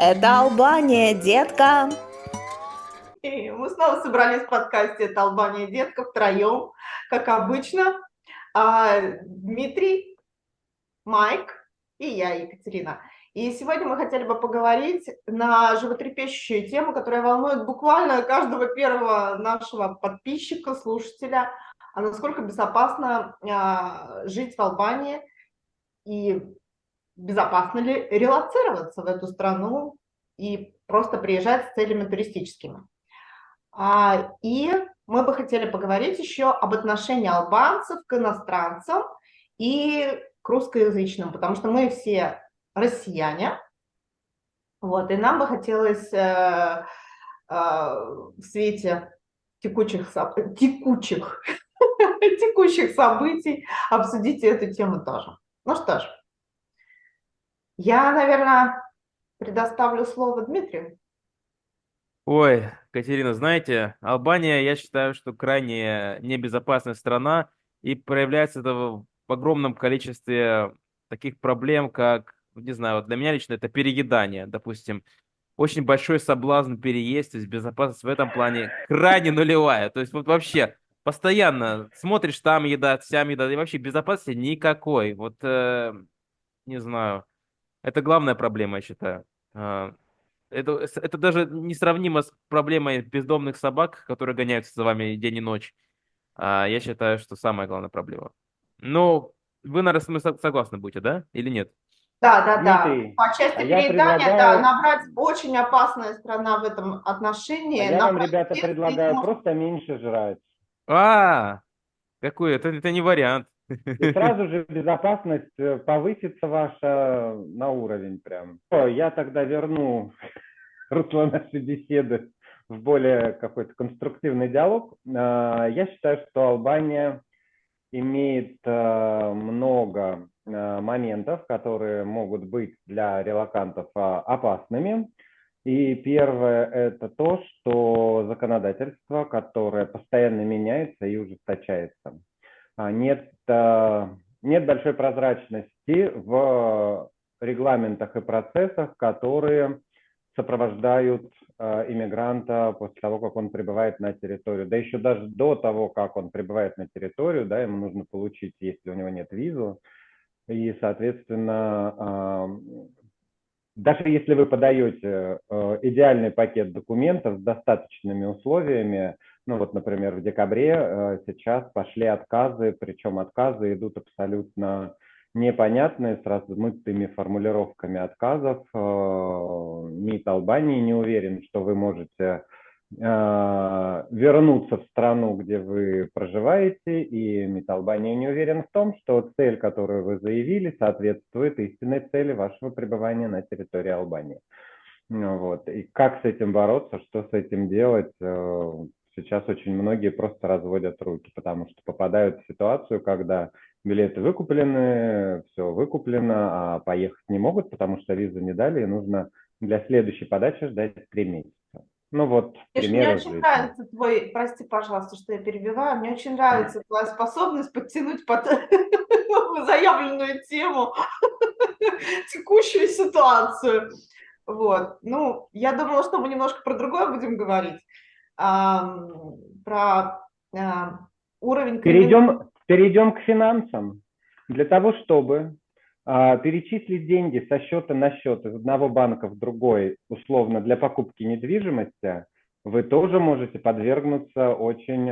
Это Албания, детка. И мы снова собрались в подкасте «Это Албания, детка» втроем, как обычно. Дмитрий, Майк и я, Екатерина. И сегодня мы хотели бы поговорить на животрепещущую тему, которая волнует буквально каждого первого нашего подписчика, слушателя, а насколько безопасно жить в Албании и безопасно ли релоцироваться в эту страну и просто приезжать с целями туристическими. И мы бы хотели поговорить еще об отношении албанцев к иностранцам и к русскоязычным, потому что мы все россияне, вот, и нам бы хотелось в свете текучих, текущих событий обсудить эту тему тоже. Ну что ж, я, наверное, предоставлю слово Дмитрию. Ой, Катерина, знаете, Албания, я считаю, что крайне небезопасная страна, и проявляется это в огромном количестве таких проблем, как, не знаю, вот для меня лично это переедание, допустим, очень большой соблазн переесть, то есть безопасность в этом плане крайне нулевая, то есть вот вообще постоянно смотришь, там еда, сям еда, и вообще безопасности никакой, вот, не знаю, это главная проблема, я считаю. Это даже несравнимо с проблемой бездомных собак, которые гоняются за вами день и ночь. Я считаю, что самая главная проблема. Ну, вы, наверное, со мной согласны будете, да? Или нет? Да, да, да. Дмитрий, По а части я переедания, да, предлагаю, набрать очень опасная страна в этом а отношении. я вам, Набрать ребята, вес, и это предлагаю может... просто меньше жрать. А, какой? Это не вариант. И сразу же безопасность повысится ваша на уровень прям. Я тогда верну русло нашей беседы в более какой-то конструктивный диалог. Я считаю, что Албания имеет много моментов, которые могут быть для релокантов опасными. И первое – это то, что законодательство, которое постоянно меняется и ужесточается. Нет, нет большой прозрачности в регламентах и процессах, которые сопровождают иммигранта после того, как он прибывает на территорию. Да еще даже до того, как он прибывает на территорию, да, ему нужно получить, если у него нет визы. И, соответственно, даже если вы подаете идеальный пакет документов с достаточными условиями, ну вот, например, в декабре сейчас пошли отказы, причем отказы идут абсолютно непонятные, с размытыми формулировками отказов. МИД Албании не уверен, что вы можете вернуться в страну, где вы проживаете, и МИД Албании не уверен в том, что цель, которую вы заявили, соответствует истинной цели вашего пребывания на территории Албании. Вот. И как с этим бороться, что с этим делать, сейчас очень многие просто разводят руки, потому что попадают в ситуацию, когда билеты выкуплены, все выкуплено, а поехать не могут, потому что визу не дали, и нужно для следующей подачи ждать 3 месяца. Ну вот, Миш, мне примеры очень жизни. нравится твой, прости, пожалуйста, что я перебиваю, мне очень нравится твоя способность подтянуть под заявленную тему текущую ситуацию. Вот. Ну, я думала, что мы немножко про другое будем говорить. Про уровень криминала. Перейдем к финансам. Для того, чтобы перечислить деньги со счета на счет из одного банка в другой, условно, для покупки недвижимости, вы тоже можете подвергнуться очень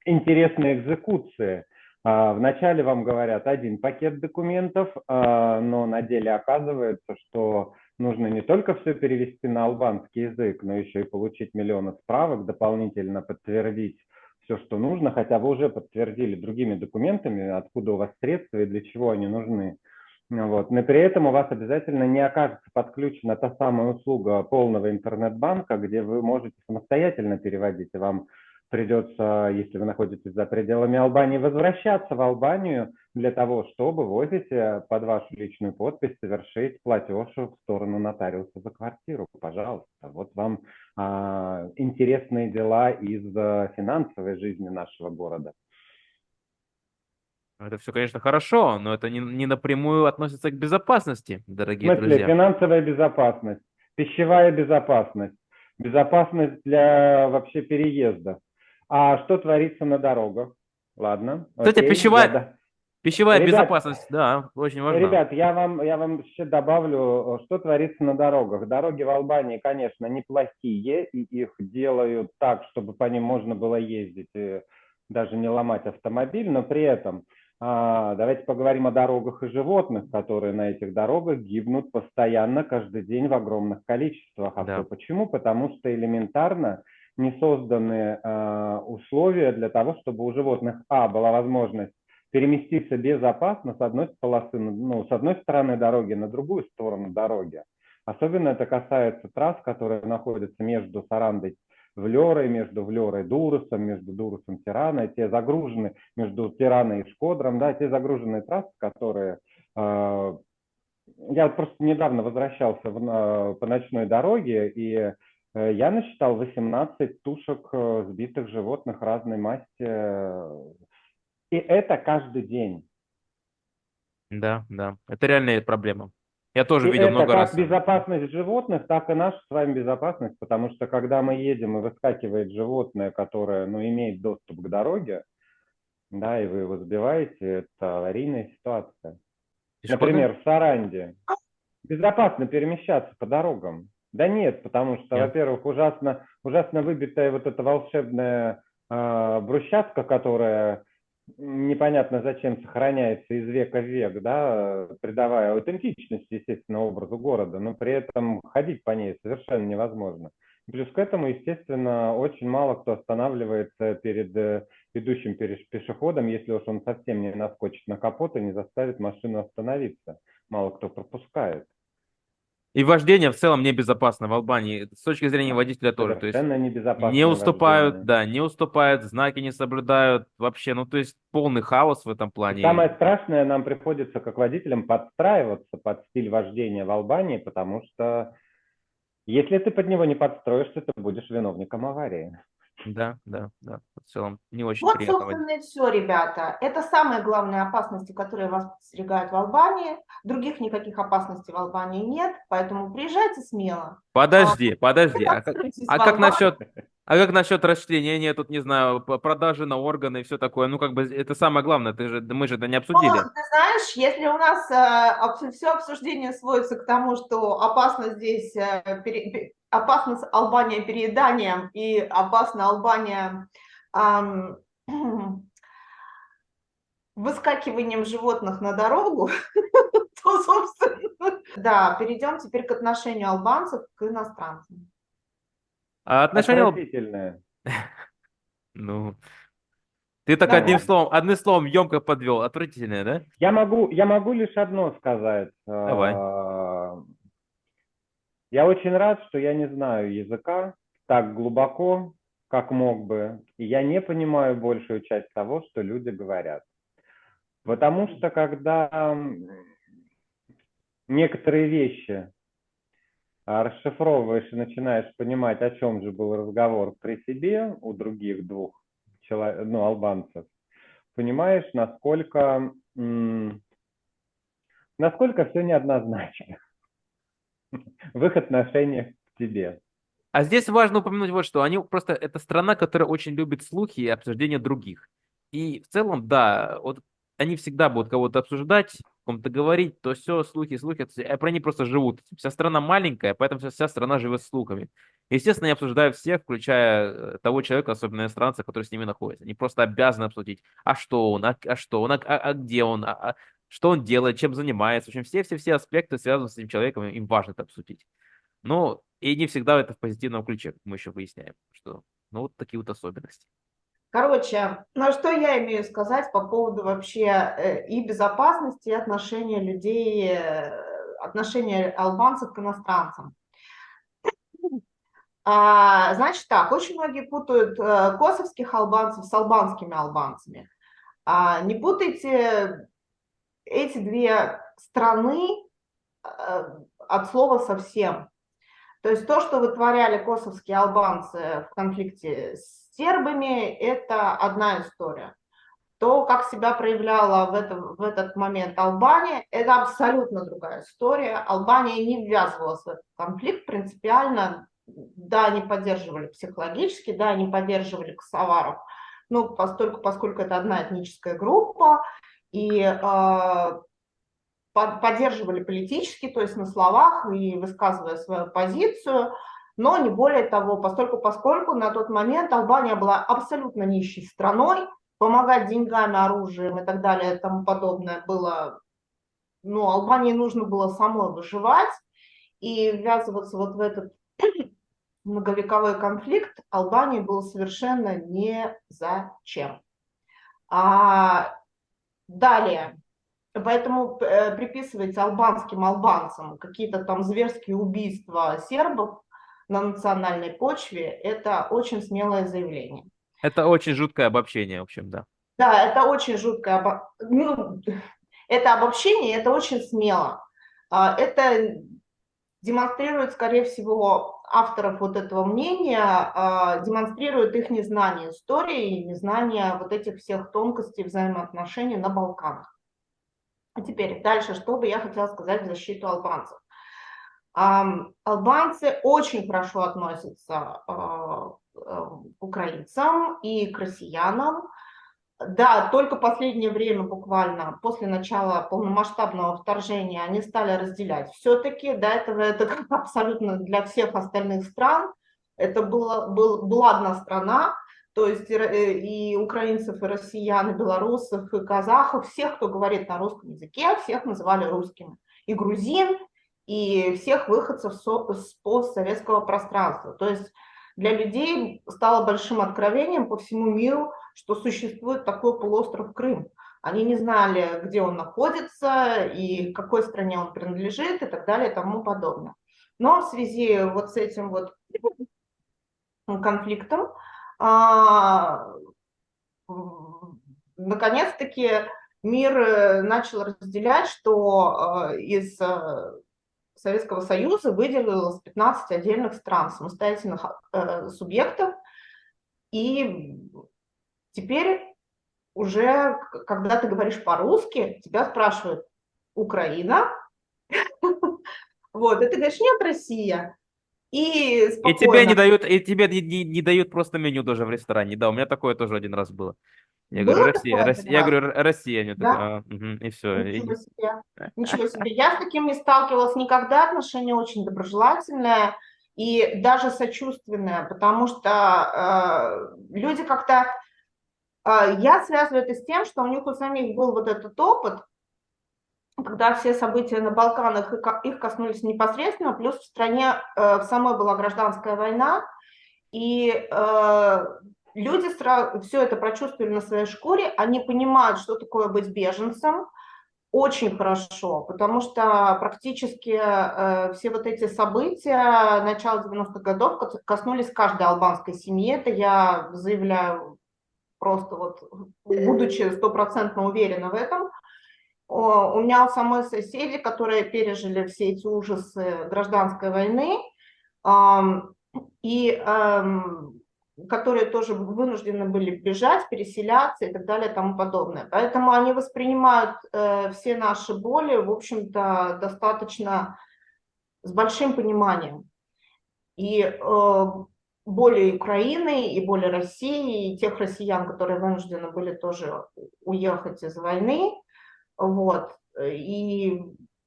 интересной экзекуции. Вначале вам говорят один пакет документов, но на деле оказывается, что нужно не только все перевести на албанский язык, но еще и получить миллионы справок, дополнительно подтвердить все, что нужно, хотя вы уже подтвердили другими документами, откуда у вас средства и для чего они нужны. Вот. Но при этом у вас обязательно не окажется подключена та самая услуга полного интернет-банка, где вы можете самостоятельно переводить, и вам придется, если вы находитесь за пределами Албании, возвращаться в Албанию для того, чтобы в офисе под вашу личную подпись совершить платеж в сторону нотариуса за квартиру. Пожалуйста, вот вам интересные дела из финансовой жизни нашего города. Это все, конечно, хорошо, но это не напрямую относится к безопасности, В дорогие смысле, друзья. финансовая безопасность. Пищевая безопасность. Безопасность для вообще переезда. А что творится на дорогах? Ладно, Кстати, окей. пищевая Ребят, безопасность, да, очень важна. ребят, я вам еще добавлю, что творится на дорогах. Дороги в Албании, конечно, неплохие, и их делают так, чтобы по ним можно было ездить, и даже не ломать автомобиль, но при этом давайте поговорим о дорогах и животных, которые на этих дорогах гибнут постоянно, каждый день в огромных количествах. А все Да. почему? Потому что элементарно не созданы условия для того, чтобы у животных, была возможность переместиться безопасно с одной полосы, с одной стороны дороги на другую сторону дороги. Особенно это касается трасс, которые находятся между Сарандой Влерой, между Влерой и Дурусом, между Дурусом и Тираной, те загружены между Тираной и Шкодром, да, те загруженные трассы, которые я просто недавно возвращался по ночной дороге, и я насчитал 18 тушек сбитых животных разной масти. И это каждый день. Да, да. Это реальная проблема. Я тоже И видел это много раз. как безопасность животных, так и наша с вами безопасность, потому что когда мы едем и выскакивает животное, которое имеет доступ к дороге, да, и вы его сбиваете, это аварийная ситуация. Пешеходы? Например, в Саранде безопасно перемещаться по дорогам? Да нет, потому что, Нет. во-первых, ужасно выбитая вот эта волшебная брусчатка, которая непонятно зачем сохраняется из века в век, да, придавая аутентичность, естественно, образу города, но при этом ходить по ней совершенно невозможно. Плюс к этому, естественно, очень мало кто останавливается перед идущим пешеходом, если уж он совсем не наскочит на капот и не заставит машину остановиться. Мало кто пропускает. И вождение в целом небезопасно в Албании с точки зрения водителя тоже. То есть Совершенно не небезопасное уступают, вождение. да, не уступают, знаки не соблюдают вообще. Ну, то есть полный хаос в этом И самое плане. страшное, нам приходится как водителям подстраиваться под стиль вождения в Албании, потому что если ты под него не подстроишься, ты будешь виновником аварии. Да, да, да. В целом не очень Вот, приятно водить. собственно, и все, ребята. Это самые главные опасности, которые вас подстерегают в Албании. Других никаких опасностей в Албании нет, поэтому приезжайте смело. Подожди, подожди. Регистрируйтесь в А как Албании. насчет, а как насчет расчленения, тут, не знаю, продажи на органы и все такое? Ну, как бы это самое главное, мы же это не Ну, обсудили. ты знаешь, если у нас все обсуждение сводится к тому, что опасно здесь, опасна Албания перееданием и опасна Албания выскакиванием животных на дорогу, то, собственно, да, перейдем теперь к отношению албанцев к иностранцам. А отношения, Отвратительное. ну, ты так Давай. одним словом емко подвел. Отвратительное, да? Я могу лишь одно сказать. Давай. Я очень рад, что я не знаю языка так глубоко, как мог бы, и я не понимаю большую часть того, что люди говорят. Потому что когда некоторые вещи расшифровываешь и начинаешь понимать, о чем же был разговор при себе у других двух албанцев, понимаешь, насколько все неоднозначно в их отношениях к тебе. А здесь важно упомянуть вот что. Они просто, это страна, которая очень любит слухи и обсуждения других. И в целом, да, вот они всегда будут кого-то обсуждать, о ком-то говорить, то все, слухи, про они просто живут. Вся страна маленькая, поэтому вся страна живет слухами. Естественно, они обсуждают всех, включая того человека, особенно иностранца, который с ними находится. Они просто обязаны обсудить, а что он, где он, что он делает, чем занимается. В общем, все аспекты, связанные с этим человеком, им важно это обсудить. Ну, и не всегда это в позитивном ключе, как мы еще выясняем, что, ну, вот такие вот особенности. Короче, ну что я имею сказать по поводу вообще и безопасности, и отношения людей, отношения албанцев к иностранцам. Значит так, очень многие путают косовских албанцев с албанскими албанцами. Не путайте эти две страны от слова совсем. То есть то, что вытворяли косовские албанцы в конфликте с сербами, это одна история. то, как себя проявляла в этот момент Албания, это абсолютно другая история. Албания не ввязывалась в этот конфликт принципиально. Да, они поддерживали психологически, да, они поддерживали косоваров, ну, поскольку это одна этническая группа, и поддерживали политически, то есть на словах и высказывая свою позицию, но не более того, поскольку на тот момент Албания была абсолютно нищей страной, помогать деньгами, оружием и так далее и тому подобное было, ну, Албании нужно было самой выживать, и ввязываться вот в этот многовековой конфликт Албании было совершенно незачем. Далее. Поэтому приписывать албанским албанцам какие-то там зверские убийства сербов на национальной почве, это очень смелое заявление. Это очень жуткое обобщение, в общем, да. Да, это очень жуткое это обобщение, это очень смело. Это демонстрирует, скорее всего, авторов вот этого мнения, демонстрирует их незнание истории, незнание вот этих всех тонкостей взаимоотношений на Балканах. А теперь дальше, что бы я хотела сказать в защиту албанцев. Албанцы очень хорошо относятся к украинцам и к россиянам. Да, только в последнее время, буквально после начала полномасштабного вторжения, они стали разделять. Все-таки до этого это как абсолютно для всех остальных стран. Это была одна страна, то есть и украинцев, и россиян, и белорусов, и казахов, всех, кто говорит на русском языке, всех называли русскими. И грузин, и всех выходцев с постсоветского пространства. То есть для людей стало большим откровением по всему миру, что существует такой полуостров Крым. Они не знали, где он находится и к какой стране он принадлежит и так далее и тому подобное. Но в связи вот с этим вот конфликтом наконец-таки мир начал разделять, что из Советского Союза выделилось 15 отдельных стран, самостоятельных субъектов, и теперь уже, когда ты говоришь по-русски, тебя спрашивают: Украина? Вот, и ты говоришь: нет, Россия. И тебе спокойно. не дают просто меню даже в ресторане. Да, у меня такое тоже один раз было. Я говорю, Было Россия, такое? Россия. Я говорю, Россия. Они Да? такие, и все. Ничего себе. Ничего себе. Я с таким не сталкивалась никогда, отношение очень доброжелательное и даже сочувственное, потому что люди как-то... я связываю это с тем, что у них у самих был вот этот опыт, когда все события на Балканах их коснулись непосредственно, плюс в стране в самой была гражданская война, и люди все это прочувствовали на своей шкуре, они понимают, что такое быть беженцем, очень хорошо, потому что практически все вот эти события начала 90-х годов коснулись каждой албанской семьи, это я заявляю просто вот, будучи стопроцентно уверена в этом. У меня у самой соседи, которые пережили все эти ужасы гражданской войны, и которые тоже вынуждены были бежать, переселяться и так далее и тому подобное. Поэтому они воспринимают все наши боли, в общем-то, достаточно с большим пониманием. И боли Украины, и боли России, и тех россиян, которые вынуждены были тоже уехать из войны. Вот. И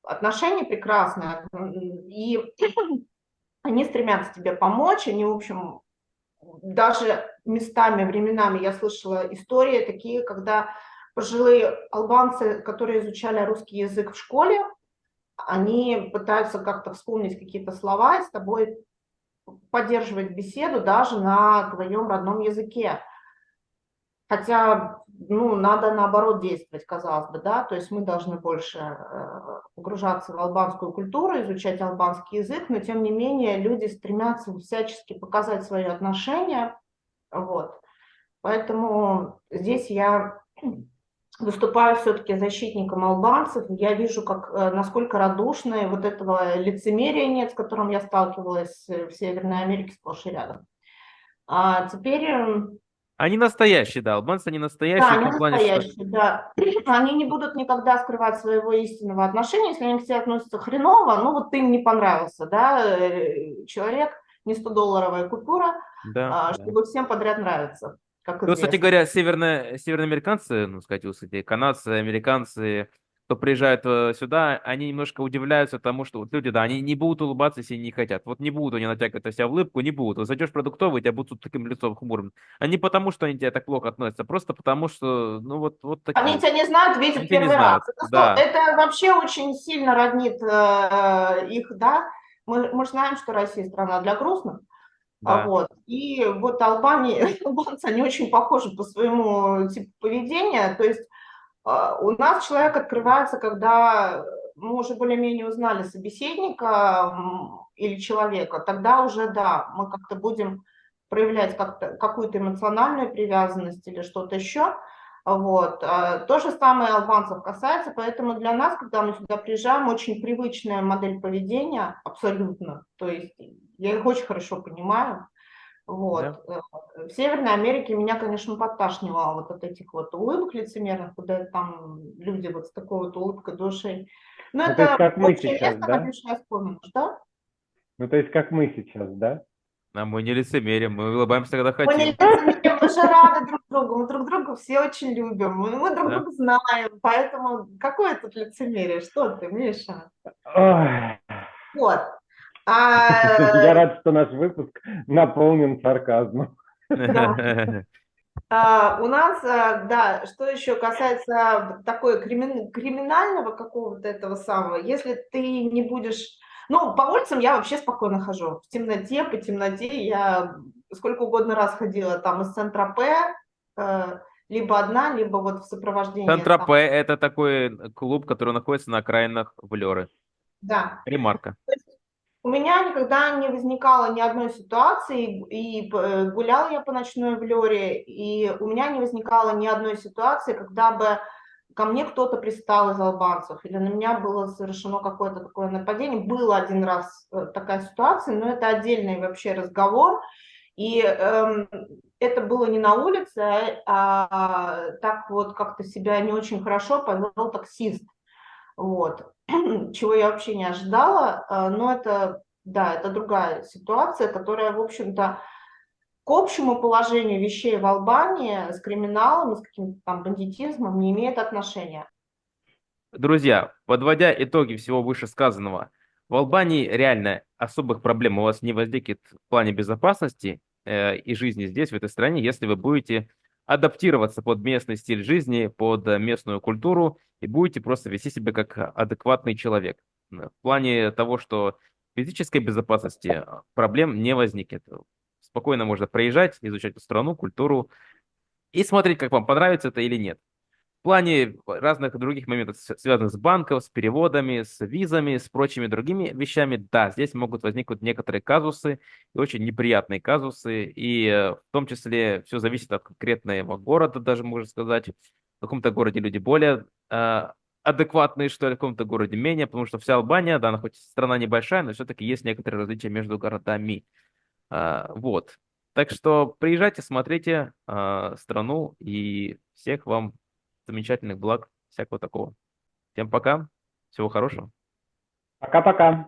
отношения прекрасные. И они стремятся тебе помочь, они, в общем... Даже местами, временами я слышала истории такие, когда пожилые албанцы, которые изучали русский язык в школе, они пытаются как-то вспомнить какие-то слова и с тобой поддерживать беседу даже на твоем родном языке. Хотя, надо наоборот действовать, казалось бы, да, то есть мы должны больше погружаться в албанскую культуру, изучать албанский язык, но тем не менее люди стремятся всячески показать свои отношения, вот. Поэтому здесь я выступаю все-таки защитником албанцев, я вижу, насколько радушны, вот этого лицемерия нет, с которым я сталкивалась в Северной Америке сплошь и рядом. А теперь... Они настоящие, да, албанцы, они Да, настоящие в они том плане, что... настоящие, да. Они не будут никогда скрывать своего истинного отношения, если они к тебе относятся хреново, ну вот ты им не понравился, да, человек, не 100-долларовая купюра, Да, да. чтобы всем подряд нравиться, как Ну, кстати известно. говоря, северноамериканцы, ну, сказать, вот эти канадцы, американцы, кто приезжает сюда, они немножко удивляются тому, что вот люди, да, они не будут улыбаться, если не хотят. Вот не будут они натягивать на себя улыбку, не будут. Вот зайдешь в продуктовый, тебя будут таким лицом хмурым. А не потому, что они тебя так плохо относятся, а просто потому, что, ну, вот Они такие. тебя не знают, Они видят тебя не первый раз. знают. Да, Это вообще очень сильно роднит их, да. Мы же знаем, что Россия страна для грустных. да. Вот. И вот Албания, албанцы, они очень похожи по своему типу поведения. То есть у нас человек открывается, когда мы уже более-менее узнали собеседника или человека, тогда уже, да, мы как-то будем проявлять какую-то эмоциональную привязанность или что-то еще. Вот. То же самое албанцев касается, поэтому для нас, когда мы сюда приезжаем, очень привычная модель поведения, абсолютно. То есть я их очень хорошо понимаю. Да. Вот. В Северной Америке меня, конечно, подташнивало вот от этих вот улыбок лицемерных, куда там люди вот с такой вот улыбкой души. Но Ну, то есть, это как мы общее сейчас, место, на да? бывшее вспомнишь, да? Ну, то есть, как мы сейчас, да? А мы не лицемерим, мы улыбаемся, когда Мы не хотим. лицемерим, мы же рады друг другу, мы друг друга все очень любим, мы друг Да. друга знаем, поэтому какое тут лицемерие, что ты, Миша? Ой. Вот. Я рад, что наш выпуск наполнен сарказмом. Да. У нас, да, что еще касается такой криминального какого-то этого самого, если ты не будешь... Ну, по улицам я вообще спокойно хожу. В темноте, по темноте я сколько угодно раз ходила там из Сент-Тропе, либо одна, либо вот в сопровождении там. Сан-Тропе — это такой клуб, который находится на окраинах Влеры. Да. Ремарка. У меня никогда не возникало ни одной ситуации, и гуляла я по ночной Влёре, и у меня не возникало ни одной ситуации, когда бы ко мне кто-то пристал из албанцев, или на меня было совершено какое-то такое нападение. Было один раз такая ситуация, но это отдельный вообще разговор, и это было не на улице, так вот как-то себя не очень хорошо повел таксист. Вот. Чего я вообще не ожидала, но это, да, это другая ситуация, которая, в общем-то, к общему положению вещей в Албании с криминалом, с каким-то там бандитизмом не имеет отношения. Друзья, подводя итоги всего вышесказанного, в Албании реально особых проблем у вас не возникнет в плане безопасности и жизни здесь, в этой стране, если вы будете адаптироваться под местный стиль жизни, под местную культуру и будете просто вести себя как адекватный человек. В плане того, что физической безопасности проблем не возникнет. Спокойно можно проезжать, изучать эту страну, культуру и смотреть, как вам понравится это или нет. В плане разных других моментов, связанных с банком, с переводами, с визами, с прочими другими вещами, да, здесь могут возникнуть некоторые казусы, и очень неприятные казусы, и в том числе все зависит от конкретного города, даже можно сказать. В каком-то городе люди более адекватные, что ли, в каком-то городе менее, потому что вся Албания, да, она хоть страна небольшая, но все-таки есть некоторые различия между городами. Вот. Так что приезжайте, смотрите страну, и всех вам замечательных благ, всякого такого. Всем пока, всего хорошего. Пока-пока.